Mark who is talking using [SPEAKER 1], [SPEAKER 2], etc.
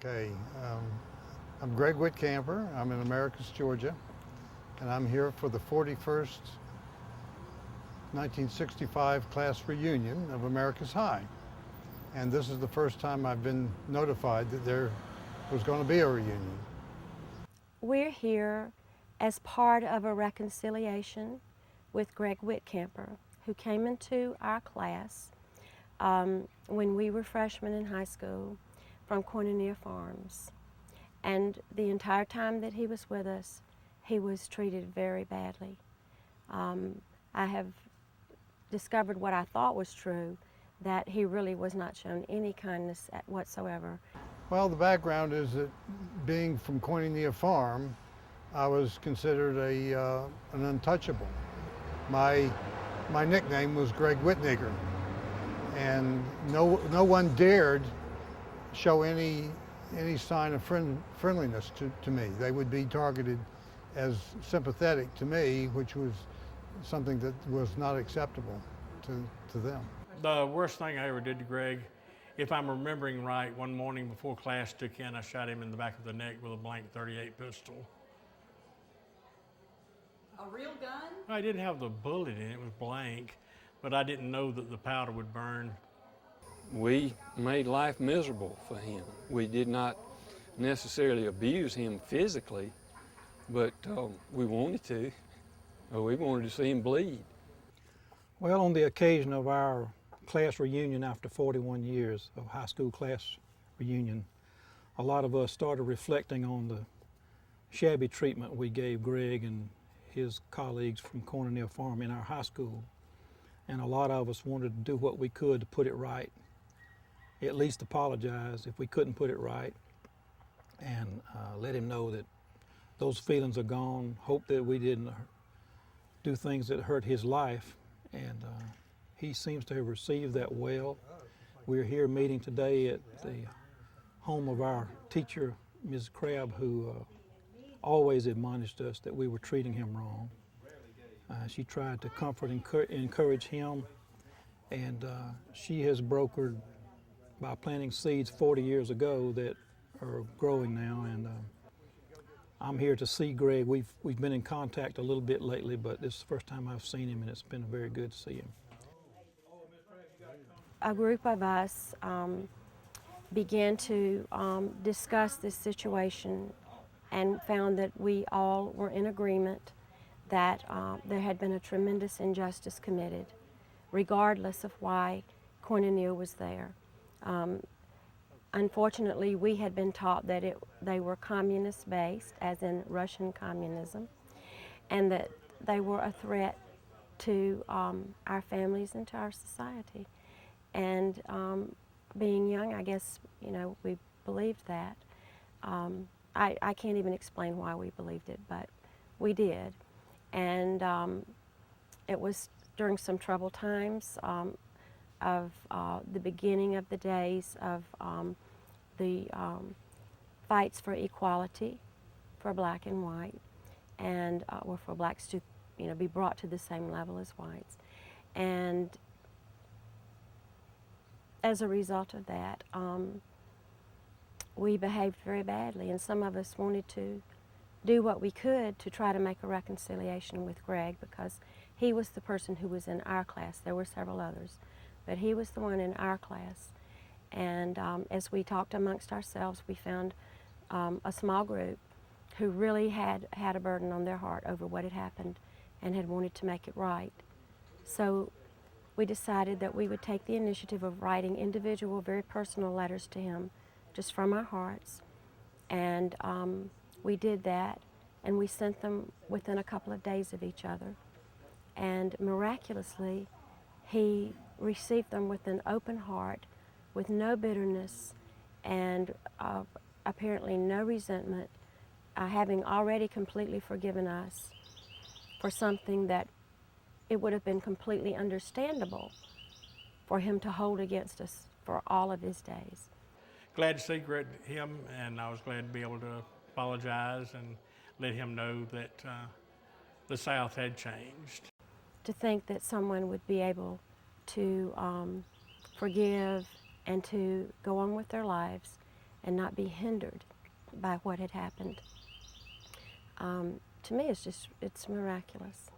[SPEAKER 1] Okay, I'm Greg Wittkamper. I'm in Americus, Georgia, and I'm here for the 41st 1965 class reunion of Americus High. And this is the first time I've been notified that there was going to be a reunion.
[SPEAKER 2] We're here as part of a reconciliation with Greg Wittkamper, who came into our class when we were freshmen in high school from Koinonia Farms. And the entire time that he was with us, he was treated very badly. I have discovered what I thought was true, that he really was not shown any kindness whatsoever.
[SPEAKER 1] Well, the background is that being from Koinonia Farm, I was considered an untouchable. My nickname was Greg Whitnigger, and no one dared show any sign of friendliness to me. They would be targeted as sympathetic to me, which was something that was not acceptable to them.
[SPEAKER 3] The worst thing I ever did to Greg, if I'm remembering right, one morning before class took in, I shot him in the back of the neck with a blank .38 pistol.
[SPEAKER 4] A real gun?
[SPEAKER 3] I didn't have the bullet in it, it was blank, but I didn't know that the powder would burn.
[SPEAKER 5] We made life miserable for him. We did not necessarily abuse him physically, but we wanted to. We wanted to see him bleed.
[SPEAKER 6] Well, on the occasion of our class reunion after 41 years of high school class reunion, a lot of us started reflecting on the shabby treatment we gave Greg and his colleagues from Koinonia Farm in our high school. And a lot of us wanted to do what we could to put it right, at least apologize if we couldn't put it right, and let him know that those feelings are gone, hope that we didn't do things that hurt his life. And he seems to have received that well. We're here meeting today at the home of our teacher, Ms. Crabb, who always admonished us that we were treating him wrong. She tried to comfort and encourage him, and she has brokered by planting seeds 40 years ago that are growing now. And I'm here to see Greg. We've been in contact a little bit lately, but this is the first time I've seen him, and it's been very good to see him.
[SPEAKER 2] A group of us began to discuss this situation and found that we all were in agreement that there had been a tremendous injustice committed, regardless of why Koinonia was there. Unfortunately, we had been taught that they were communist-based, as in Russian communism, and that they were a threat to our families and to our society. And being young, I guess, we believed that. I can't even explain why we believed it, but we did. And it was during some troubled times of the beginning of the days of the fights for equality for black and white, and or for blacks to be brought to the same level as whites. And as a result of that, we behaved very badly, and some of us wanted to do what we could to try to make a reconciliation with Greg, because he was the person who was in our class. There were several others, but he was the one in our class. And as we talked amongst ourselves, we found a small group who really had a burden on their heart over what had happened and had wanted to make it right. So we decided that we would take the initiative of writing individual, very personal letters to him, just from our hearts. And we did that, and we sent them within a couple of days of each other. And miraculously, he received them with an open heart, with no bitterness, and apparently no resentment, having already completely forgiven us for something that it would have been completely understandable for him to hold against us for all of his days.
[SPEAKER 3] Glad to see him, and I was glad to be able to apologize and let him know that the South had changed.
[SPEAKER 2] To think that someone would be able to forgive and to go on with their lives and not be hindered by what had happened. To me, it's miraculous.